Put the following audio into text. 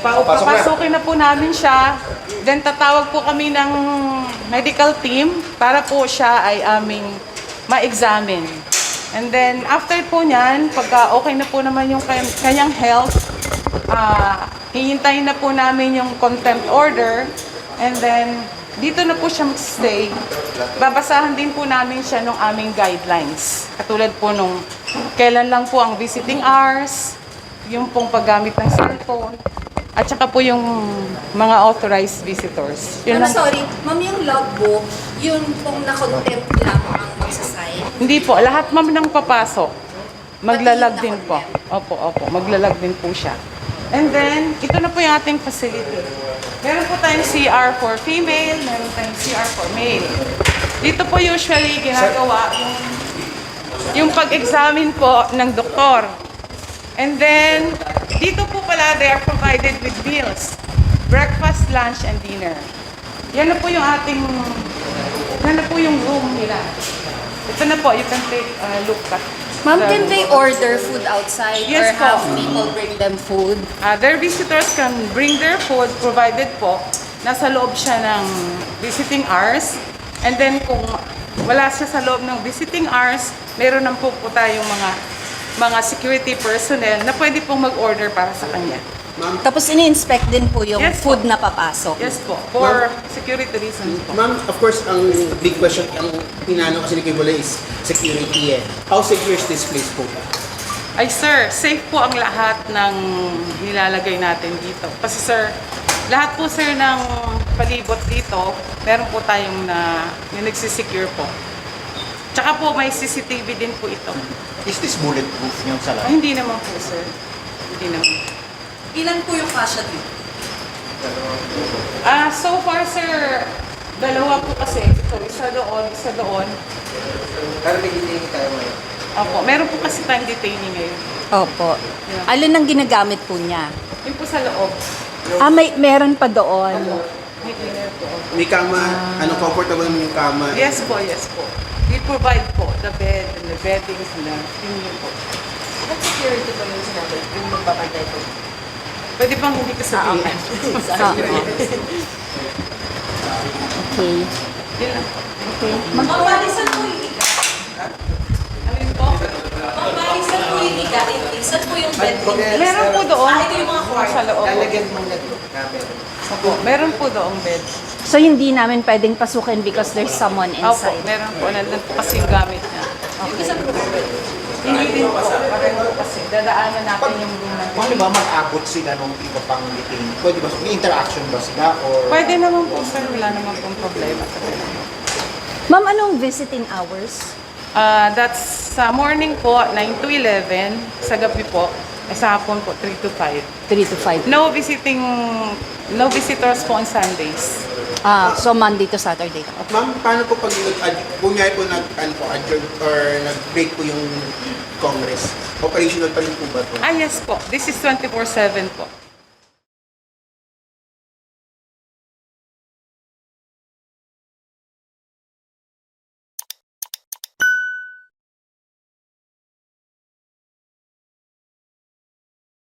Papasukin na po namin siya. Then tatawag po kami ng medical team para po siya ay aming ma-examine. And then after po niyan, pagka okay na po naman yung kanyang health, hihintayin na po namin yung contempt order. And then dito na po siya mag-stay. Babasahan din po namin siya ng aming guidelines. Katulad po nung kailan lang po ang visiting hours, yung pong paggamit ng cellphone, at saka po yung mga authorized visitors. Yun lang. Sorry, ma'am, yung logbook, yun pong na-contempt lang ang magsasign? Hindi po, lahat ma'am nang papasok. Maglalag Pati din yung po. Opo, maglalag din po siya. And then, ito na po yung ating facility. Meron po tayong CR for female, meron tayong CR for male. Dito po usually ginagawa yung pag-examine po ng doktor. And then, dito po pala they are provided with meals. Breakfast, lunch, and dinner. Yan na po yung ating, yan na po yung room nila. Ito na po, you can take a look at. Ma'am, can they order food outside Yes, or have po. people bring them food? Their visitors can bring their food provided po nasa loob siya ng visiting hours. And then kung wala siya sa loob ng visiting hours, meron na po tayong mga security personnel na pwede pong mag-order para sa kanya. Tapos ini-inspect din po yung Yes, food po. na papasok. Yes po, for security reasons po. Ma'am, of course, ang big question, ang tinanong kasi ni Kuya Bola is security eh. How secure is this place po? Ay sir, safe po ang lahat ng nilalagay natin dito. Kasi sir, lahat po sir ng palibot dito, meron po tayong yung nagsisecure po. Tsaka po may CCTV din po ito. Is this bulletproof yung sala? Ay, hindi naman po sir. Hindi naman. Ilan po yung kasya dito? So far sir, dalawa po kasi. Ito, isa doon. Pero may detaining tayo ngayon. Opo, meron po kasi tayong detaining ngayon. Opo. Alin ang ginagamit po niya? Yung po sa loob. Meron pa doon. May cleaner po. May kama, comfortable naman yung kama. Yes po. We provide po the bed and the beddings and the cleaning po. What security po yung sinabi? Yung magpapantay po? Pwede bang hindi ko sabihin? Okay. Yun lang. Okay. Mabalisan po yung iga. Alin po? Mabalisan po yung iga. Saan po yung bed? Meron po doon. Ito yung mga kwarto. Sa loob. Lalagyan mo na camera. Opo, meron po doong bed. So hindi namin pwedeng pasukin because there's someone Opo, inside. meron po. Nandun po kasi yung gamit niya. Hindi din po. Pareho po kasi. Dadaanan natin yung room natin. Paano ba mag-abot sila nung iba pang meeting? Pwede ba? May interaction ba sila? Or Pwede naman po sir. Wala naman pong problema sa ganun. Ma'am, anong visiting hours? That's sa morning po, 9 to 11. Sa gabi po, sa hapon po, 3 to 5. 3 to 5. No visitors po on Sundays. So Monday to Saturday. Ma'am, paano po pag kunyari po adjourn or nag-break po yung Congress? Operational pa rin po ba ito? Yes po. This is 24/7 po.